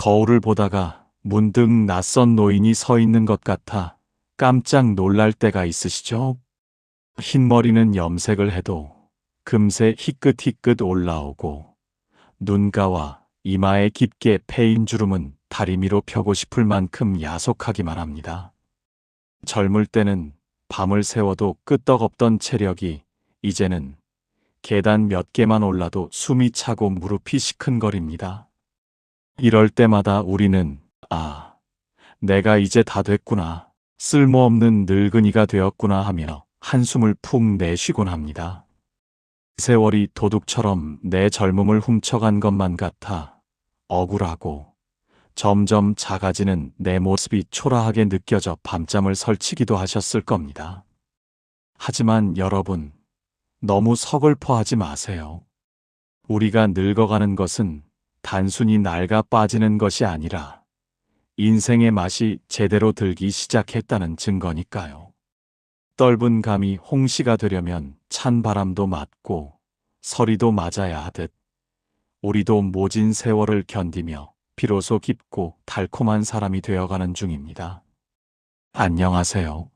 거울을 보다가 문득 낯선 노인이 서 있는 것 같아 깜짝 놀랄 때가 있으시죠? 흰머리는 염색을 해도 금세 희끗희끗 올라오고 눈가와 이마에 깊게 패인 주름은 다리미로 펴고 싶을 만큼 야속하기만 합니다. 젊을 때는 밤을 새워도 끄떡없던 체력이 이제는 계단 몇 개만 올라도 숨이 차고 무릎이 시큰거립니다. 이럴 때마다 우리는 내가 이제 다 됐구나, 쓸모없는 늙은이가 되었구나 하며 한숨을 푹 내쉬곤 합니다. 세월이 도둑처럼 내 젊음을 훔쳐간 것만 같아 억울하고 점점 작아지는 내 모습이 초라하게 느껴져 밤잠을 설치기도 하셨을 겁니다. 하지만 여러분, 너무 서글퍼하지 마세요. 우리가 늙어가는 것은 단순히 낡아 빠지는 것이 아니라 인생의 맛이 제대로 들기 시작했다는 증거니까요. 떫은 감이 홍시가 되려면 찬 바람도 맞고 서리도 맞아야 하듯 우리도 모진 세월을 견디며 비로소 깊고 달콤한 사람이 되어가는 중입니다. 안녕하세요.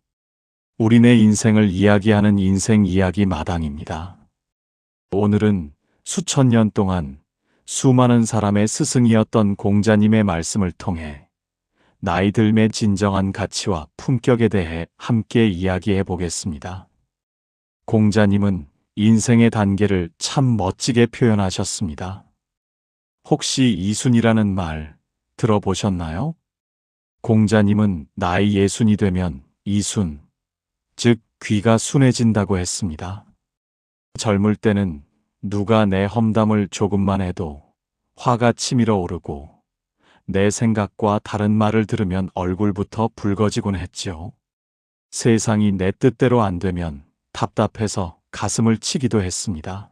우리네 인생을 이야기하는 인생 이야기 마당입니다. 오늘은 수천 년 동안 수많은 사람의 스승이었던 공자님의 말씀을 통해 나이 들매 진정한 가치와 품격에 대해 함께 이야기해 보겠습니다. 공자님은 인생의 단계를 참 멋지게 표현하셨습니다. 혹시 이순이라는 말 들어보셨나요? 공자님은 나이 60이 되면 이순, 즉 귀가 순해진다고 했습니다. 젊을 때는 누가 내 험담을 조금만 해도 화가 치밀어 오르고 내 생각과 다른 말을 들으면 얼굴부터 붉어지곤 했죠. 세상이 내 뜻대로 안 되면 답답해서 가슴을 치기도 했습니다.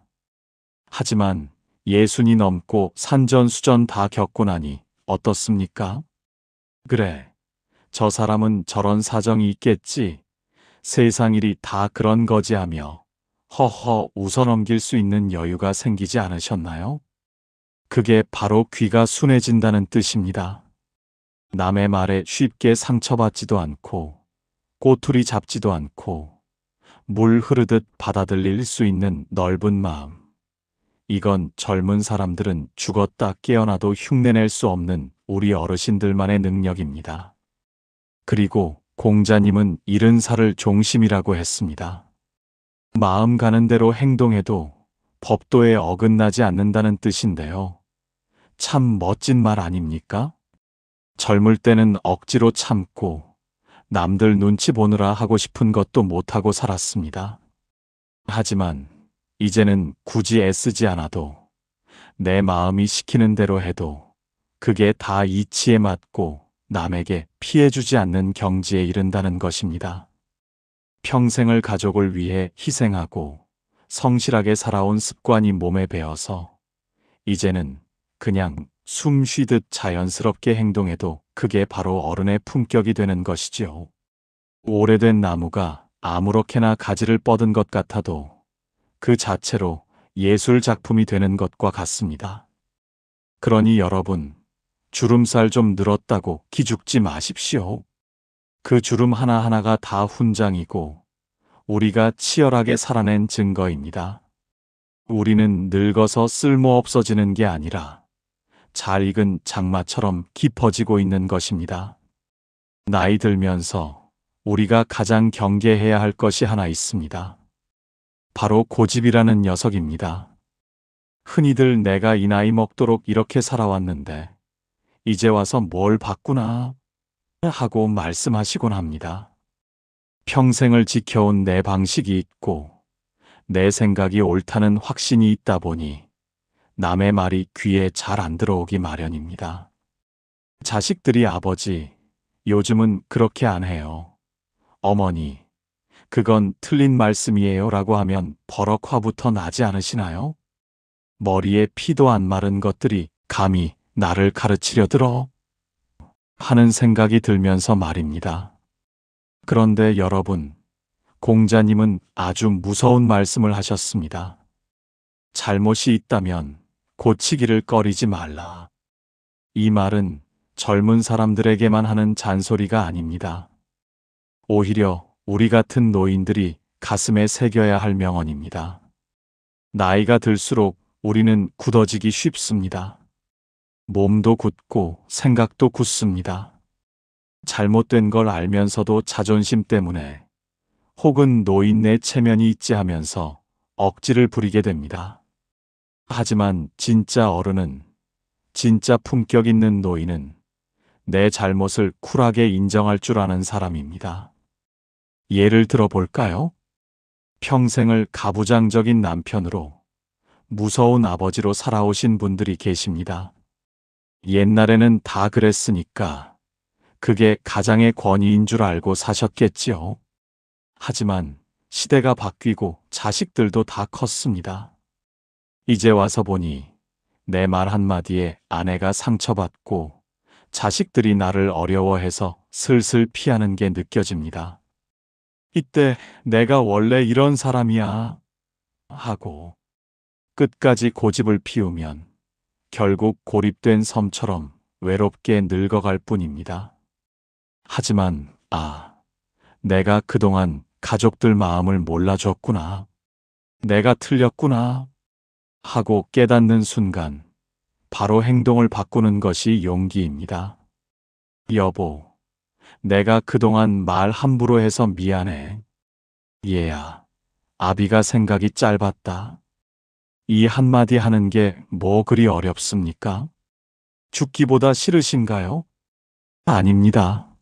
하지만 60이 넘고 산전수전 다 겪고 나니 어떻습니까? 그래, 저 사람은 저런 사정이 있겠지, 세상 일이 다 그런 거지 하며 허허 웃어넘길 수 있는 여유가 생기지 않으셨나요? 그게 바로 귀가 순해진다는 뜻입니다. 남의 말에 쉽게 상처받지도 않고 꼬투리 잡지도 않고 물 흐르듯 받아들일 수 있는 넓은 마음. 이건 젊은 사람들은 죽었다 깨어나도 흉내낼 수 없는 우리 어르신들만의 능력입니다. 그리고 공자님은 70살을 종심이라고 했습니다. 마음 가는 대로 행동해도 법도에 어긋나지 않는다는 뜻인데요. 참 멋진 말 아닙니까? 젊을 때는 억지로 참고 남들 눈치 보느라 하고 싶은 것도 못하고 살았습니다. 하지만 이제는 굳이 애쓰지 않아도 내 마음이 시키는 대로 해도 그게 다 이치에 맞고 남에게 피해주지 않는 경지에 이른다는 것입니다. 평생을 가족을 위해 희생하고 성실하게 살아온 습관이 몸에 배어서 이제는 그냥 숨 쉬듯 자연스럽게 행동해도 그게 바로 어른의 품격이 되는 것이지요. 오래된 나무가 아무렇게나 가지를 뻗은 것 같아도 그 자체로 예술 작품이 되는 것과 같습니다. 그러니 여러분, 주름살 좀 늘었다고 기죽지 마십시오. 그 주름 하나하나가 다 훈장이고 우리가 치열하게 살아낸 증거입니다. 우리는 늙어서 쓸모없어지는 게 아니라 잘 익은 장마처럼 깊어지고 있는 것입니다. 나이 들면서 우리가 가장 경계해야 할 것이 하나 있습니다. 바로 고집이라는 녀석입니다. 흔히들 내가 이 나이 먹도록 이렇게 살아왔는데 이제 와서 뭘 바꾸나 하고 말씀하시곤 합니다. 평생을 지켜온 내 방식이 있고 내 생각이 옳다는 확신이 있다 보니 남의 말이 귀에 잘 안 들어오기 마련입니다. 자식들이 아버지, 요즘은 그렇게 안 해요. 어머니, 그건 틀린 말씀이에요 라고 하면 버럭 화부터 나지 않으시나요? 머리에 피도 안 마른 것들이 감히 나를 가르치려 들어? 하는 생각이 들면서 말입니다. 그런데 여러분, 공자님은 아주 무서운 말씀을 하셨습니다. 잘못이 있다면 고치기를 꺼리지 말라. 이 말은 젊은 사람들에게만 하는 잔소리가 아닙니다. 오히려 우리 같은 노인들이 가슴에 새겨야 할 명언입니다. 나이가 들수록 우리는 굳어지기 쉽습니다. 몸도 굳고 생각도 굳습니다. 잘못된 걸 알면서도 자존심 때문에 혹은 노인네 체면이 있지 하면서 억지를 부리게 됩니다. 하지만 진짜 어른은, 진짜 품격 있는 노인은 내 잘못을 쿨하게 인정할 줄 아는 사람입니다. 예를 들어 볼까요? 평생을 가부장적인 남편으로, 무서운 아버지로 살아오신 분들이 계십니다. 옛날에는 다 그랬으니까 그게 가장의 권위인 줄 알고 사셨겠지요. 하지만 시대가 바뀌고 자식들도 다 컸습니다. 이제 와서 보니 내 말 한마디에 아내가 상처받고 자식들이 나를 어려워해서 슬슬 피하는 게 느껴집니다. 이때 내가 원래 이런 사람이야 하고 끝까지 고집을 피우면 결국 고립된 섬처럼 외롭게 늙어갈 뿐입니다. 하지만 내가 그동안 가족들 마음을 몰라줬구나. 내가 틀렸구나 하고 깨닫는 순간 바로 행동을 바꾸는 것이 용기입니다. 여보, 내가 그동안 말 함부로 해서 미안해. 얘야, 아비가 생각이 짧았다. 이 한마디 하는 게 뭐 그리 어렵습니까? 죽기보다 싫으신가요? 아닙니다.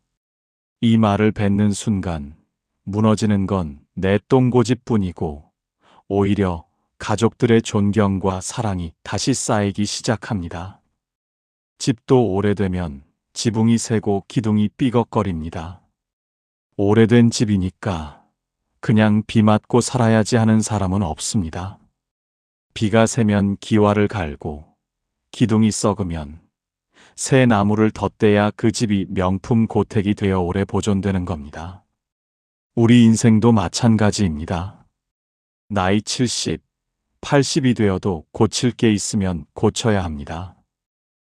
이 말을 뱉는 순간 무너지는 건 내 똥고집뿐이고 오히려 가족들의 존경과 사랑이 다시 쌓이기 시작합니다. 집도 오래되면 지붕이 새고 기둥이 삐걱거립니다. 오래된 집이니까 그냥 비 맞고 살아야지 하는 사람은 없습니다. 비가 새면 기와를 갈고 기둥이 썩으면 새 나무를 덧대야 그 집이 명품 고택이 되어 오래 보존되는 겁니다. 우리 인생도 마찬가지입니다. 나이 70, 80이 되어도 고칠 게 있으면 고쳐야 합니다.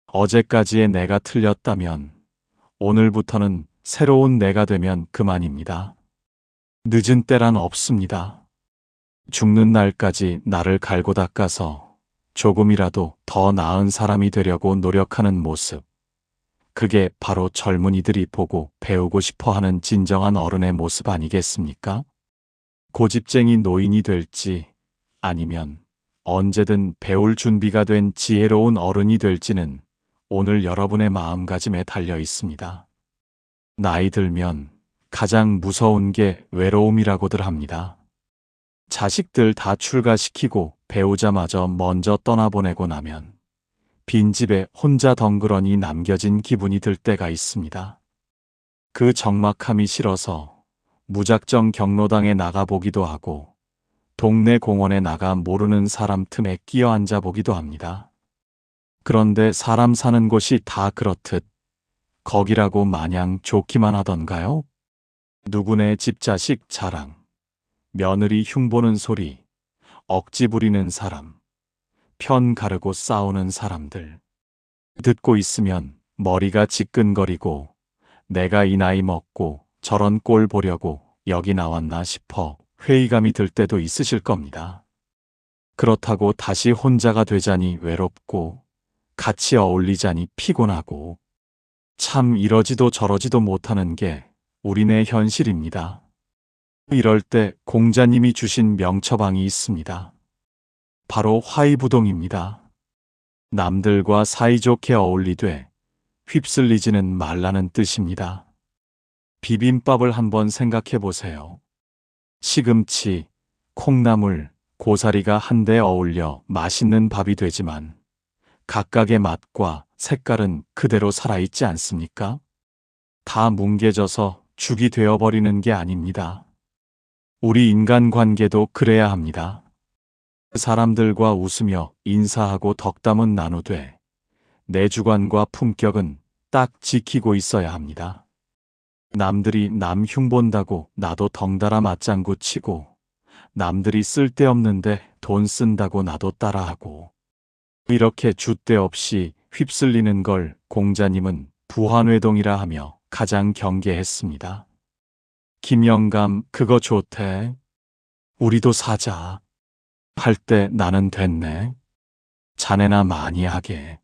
어제까지의 내가 틀렸다면 오늘부터는 새로운 내가 되면 그만입니다. 늦은 때란 없습니다. 죽는 날까지 나를 갈고 닦아서 조금이라도 더 나은 사람이 되려고 노력하는 모습. 그게 바로 젊은이들이 보고 배우고 싶어 하는 진정한 어른의 모습 아니겠습니까? 고집쟁이 노인이 될지 아니면 언제든 배울 준비가 된 지혜로운 어른이 될지는 오늘 여러분의 마음가짐에 달려 있습니다. 나이 들면 가장 무서운 게 외로움이라고들 합니다. 자식들 다 출가시키고 배우자마저 먼저 떠나보내고 나면 빈집에 혼자 덩그러니 남겨진 기분이 들 때가 있습니다. 그 적막함이 싫어서 무작정 경로당에 나가보기도 하고 동네 공원에 나가 모르는 사람 틈에 끼어 앉아보기도 합니다. 그런데 사람 사는 곳이 다 그렇듯 거기라고 마냥 좋기만 하던가요? 누구네 집자식 자랑, 며느리 흉보는 소리, 억지 부리는 사람, 편 가르고 싸우는 사람들. 듣고 있으면 머리가 지끈거리고 내가 이 나이 먹고 저런 꼴 보려고 여기 나왔나 싶어 회의감이 들 때도 있으실 겁니다. 그렇다고 다시 혼자가 되자니 외롭고 같이 어울리자니 피곤하고 참 이러지도 저러지도 못하는 게 우리네 현실입니다. 이럴 때 공자님이 주신 명처방이 있습니다. 바로 화의부동입니다. 남들과 사이좋게 어울리되 휩쓸리지는 말라는 뜻입니다. 비빔밥을 한번 생각해 보세요. 시금치, 콩나물, 고사리가 한데 어울려 맛있는 밥이 되지만 각각의 맛과 색깔은 그대로 살아있지 않습니까? 다 뭉개져서 죽이 되어버리는 게 아닙니다. 우리 인간관계도 그래야 합니다. 사람들과 웃으며 인사하고 덕담은 나누되 내 주관과 품격은 딱 지키고 있어야 합니다. 남들이 남 흉본다고 나도 덩달아 맞장구 치고 남들이 쓸데없는데 돈 쓴다고 나도 따라하고 이렇게 줏대 없이 휩쓸리는 걸 공자님은 부한회동이라 하며 가장 경계했습니다. 김영감, 그거 좋대. 우리도 사자. 할 때 나는 됐네. 자네나 많이 하게.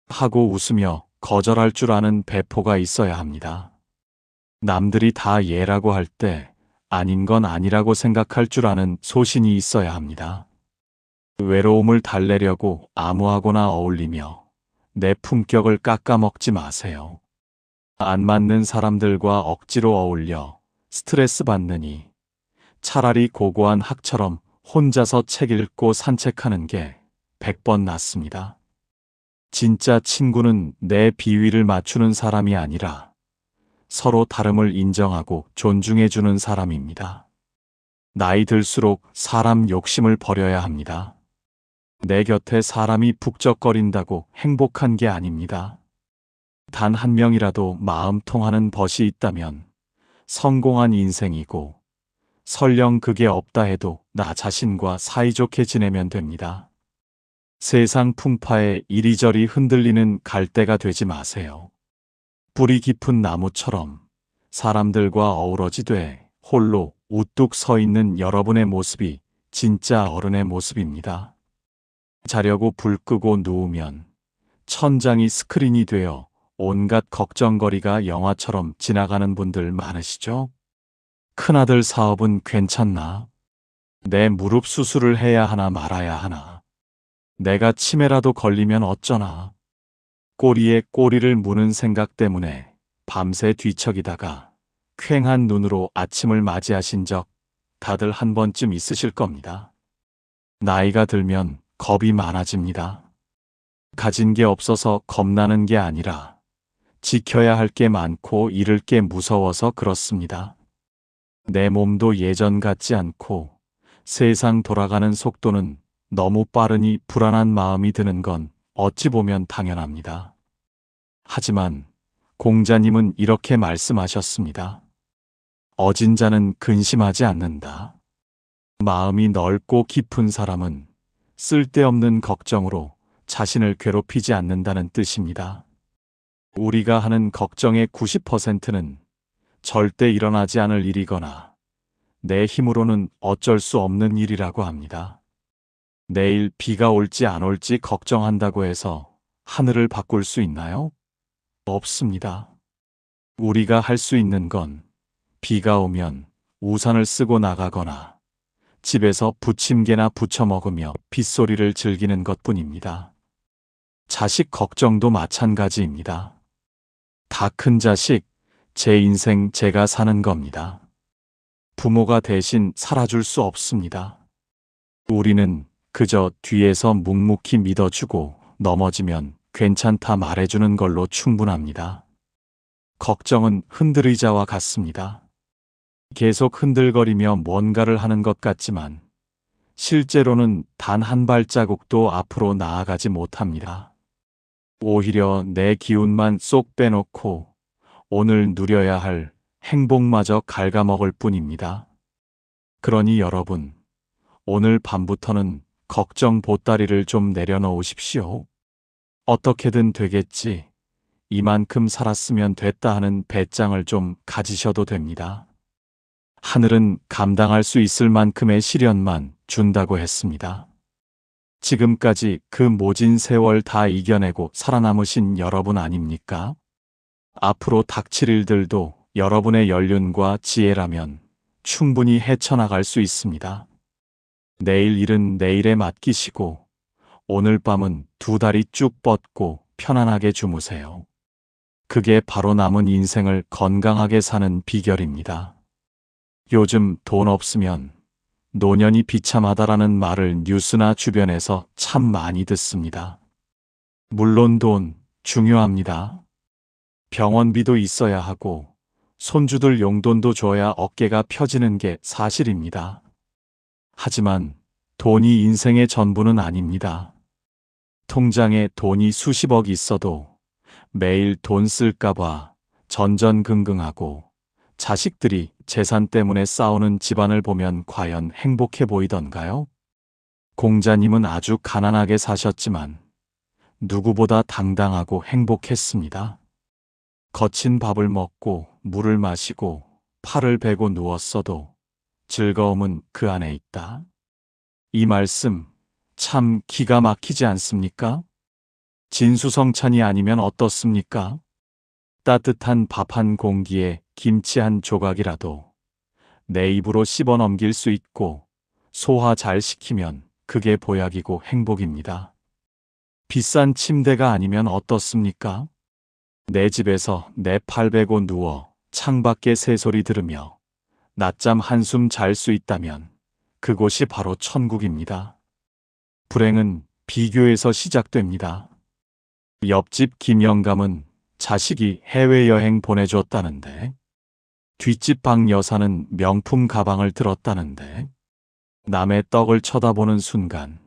하고 웃으며 거절할 줄 아는 배포가 있어야 합니다. 남들이 다 예라고 할 때 아닌 건 아니라고 생각할 줄 아는 소신이 있어야 합니다. 외로움을 달래려고 아무하고나 어울리며 내 품격을 깎아먹지 마세요. 안 맞는 사람들과 억지로 어울려 스트레스 받느니 차라리 고고한 학처럼 혼자서 책 읽고 산책하는 게 100번 낫습니다. 진짜 친구는 내 비위를 맞추는 사람이 아니라 서로 다름을 인정하고 존중해주는 사람입니다. 나이 들수록 사람 욕심을 버려야 합니다. 내 곁에 사람이 북적거린다고 행복한 게 아닙니다. 단 한 명이라도 마음 통하는 벗이 있다면 성공한 인생이고, 설령 그게 없다 해도 나 자신과 사이좋게 지내면 됩니다. 세상 풍파에 이리저리 흔들리는 갈대가 되지 마세요. 뿌리 깊은 나무처럼 사람들과 어우러지되 홀로 우뚝 서 있는 여러분의 모습이 진짜 어른의 모습입니다. 자려고 불 끄고 누우면 천장이 스크린이 되어 온갖 걱정거리가 영화처럼 지나가는 분들 많으시죠? 큰아들 사업은 괜찮나? 내 무릎 수술을 해야 하나 말아야 하나? 내가 치매라도 걸리면 어쩌나? 꼬리에 꼬리를 무는 생각 때문에 밤새 뒤척이다가 퀭한 눈으로 아침을 맞이하신 적 다들 한 번쯤 있으실 겁니다. 나이가 들면 겁이 많아집니다. 가진 게 없어서 겁나는 게 아니라 지켜야 할 게 많고 잃을 게 무서워서 그렇습니다. 내 몸도 예전 같지 않고 세상 돌아가는 속도는 너무 빠르니 불안한 마음이 드는 건 어찌 보면 당연합니다. 하지만 공자님은 이렇게 말씀하셨습니다. 어진 자는 근심하지 않는다. 마음이 넓고 깊은 사람은 쓸데없는 걱정으로 자신을 괴롭히지 않는다는 뜻입니다. 우리가 하는 걱정의 90%는 절대 일어나지 않을 일이거나 내 힘으로는 어쩔 수 없는 일이라고 합니다. 내일 비가 올지 안 올지 걱정한다고 해서 하늘을 바꿀 수 있나요? 없습니다. 우리가 할 수 있는 건 비가 오면 우산을 쓰고 나가거나 집에서 부침개나 부쳐 먹으며 빗소리를 즐기는 것뿐입니다. 자식 걱정도 마찬가지입니다. 다 큰 자식, 제 인생 제가 사는 겁니다. 부모가 대신 살아줄 수 없습니다. 우리는 그저 뒤에서 묵묵히 믿어주고 넘어지면 괜찮다 말해주는 걸로 충분합니다. 걱정은 흔들의자와 같습니다. 계속 흔들거리며 뭔가를 하는 것 같지만 실제로는 단 한 발자국도 앞으로 나아가지 못합니다. 오히려 내 기운만 쏙 빼놓고 오늘 누려야 할 행복마저 갉아먹을 뿐입니다. 그러니 여러분, 오늘 밤부터는 걱정 보따리를 좀 내려놓으십시오. 어떻게든 되겠지, 이만큼 살았으면 됐다 하는 배짱을 좀 가지셔도 됩니다. 하늘은 감당할 수 있을 만큼의 시련만 준다고 했습니다. 지금까지 그 모진 세월 다 이겨내고 살아남으신 여러분 아닙니까? 앞으로 닥칠 일들도 여러분의 연륜과 지혜라면 충분히 헤쳐나갈 수 있습니다. 내일 일은 내일에 맡기시고 오늘 밤은 두 다리 쭉 뻗고 편안하게 주무세요. 그게 바로 남은 인생을 건강하게 사는 비결입니다. 요즘 돈 없으면 노년이 비참하다라는 말을 뉴스나 주변에서 참 많이 듣습니다. 물론 돈 중요합니다. 병원비도 있어야 하고 손주들 용돈도 줘야 어깨가 펴지는 게 사실입니다. 하지만 돈이 인생의 전부는 아닙니다. 통장에 돈이 수십억 있어도 매일 돈 쓸까봐 전전긍긍하고 자식들이 재산 때문에 싸우는 집안을 보면 과연 행복해 보이던가요? 공자님은 아주 가난하게 사셨지만 누구보다 당당하고 행복했습니다. 거친 밥을 먹고 물을 마시고 팔을 베고 누웠어도 즐거움은 그 안에 있다. 이 말씀 참 기가 막히지 않습니까? 진수성찬이 아니면 어떻습니까? 따뜻한 밥 한 공기에 김치 한 조각이라도 내 입으로 씹어 넘길 수 있고 소화 잘 시키면 그게 보약이고 행복입니다. 비싼 침대가 아니면 어떻습니까? 내 집에서 내 팔 베고 누워 창밖의 새소리 들으며 낮잠 한숨 잘 수 있다면 그곳이 바로 천국입니다. 불행은 비교에서 시작됩니다. 옆집 김영감은 자식이 해외여행 보내줬다는데, 뒷집 방 여사는 명품 가방을 들었다는데, 남의 떡을 쳐다보는 순간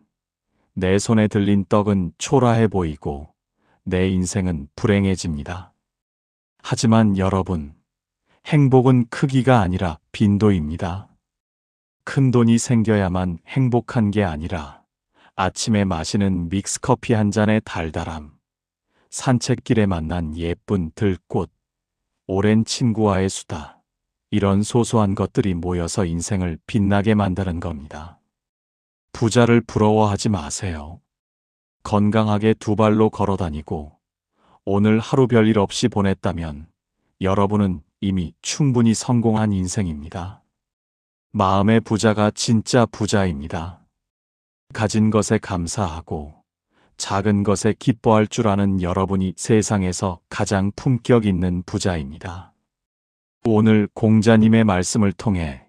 내 손에 들린 떡은 초라해 보이고 내 인생은 불행해집니다. 하지만 여러분, 행복은 크기가 아니라 빈도입니다. 큰 돈이 생겨야만 행복한 게 아니라 아침에 마시는 믹스커피 한 잔의 달달함, 산책길에 만난 예쁜 들꽃, 오랜 친구와의 수다, 이런 소소한 것들이 모여서 인생을 빛나게 만드는 겁니다. 부자를 부러워하지 마세요. 건강하게 두 발로 걸어 다니고 오늘 하루 별일 없이 보냈다면 여러분은 이미 충분히 성공한 인생입니다. 마음의 부자가 진짜 부자입니다. 가진 것에 감사하고 작은 것에 기뻐할 줄 아는 여러분이 세상에서 가장 품격 있는 부자입니다. 오늘 공자님의 말씀을 통해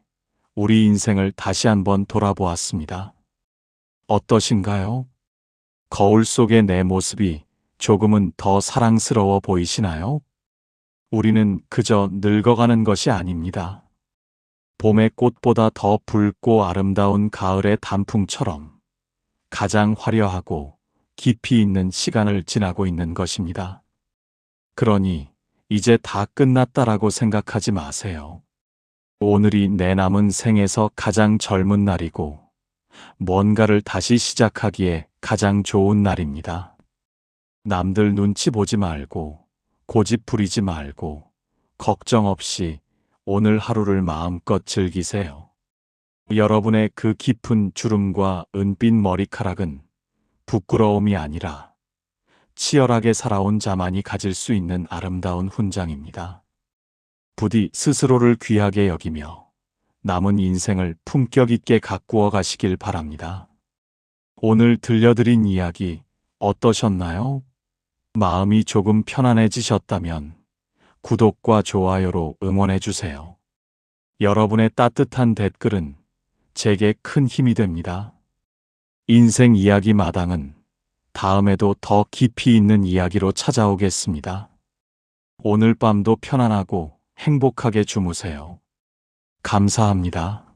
우리 인생을 다시 한번 돌아보았습니다. 어떠신가요? 거울 속의 내 모습이 조금은 더 사랑스러워 보이시나요? 우리는 그저 늙어가는 것이 아닙니다. 봄의 꽃보다 더 붉고 아름다운 가을의 단풍처럼 가장 화려하고 깊이 있는 시간을 지나고 있는 것입니다. 그러니 이제 다 끝났다라고 생각하지 마세요. 오늘이 내 남은 생에서 가장 젊은 날이고 뭔가를 다시 시작하기에 가장 좋은 날입니다. 남들 눈치 보지 말고 고집 부리지 말고 걱정 없이 오늘 하루를 마음껏 즐기세요. 여러분의 그 깊은 주름과 은빛 머리카락은 부끄러움이 아니라 치열하게 살아온 자만이 가질 수 있는 아름다운 훈장입니다. 부디 스스로를 귀하게 여기며 남은 인생을 품격 있게 가꾸어 가시길 바랍니다. 오늘 들려드린 이야기 어떠셨나요? 마음이 조금 편안해지셨다면 구독과 좋아요로 응원해 주세요. 여러분의 따뜻한 댓글은 제게 큰 힘이 됩니다. 인생 이야기 마당은 다음에도 더 깊이 있는 이야기로 찾아오겠습니다. 오늘 밤도 편안하고 행복하게 주무세요. 감사합니다.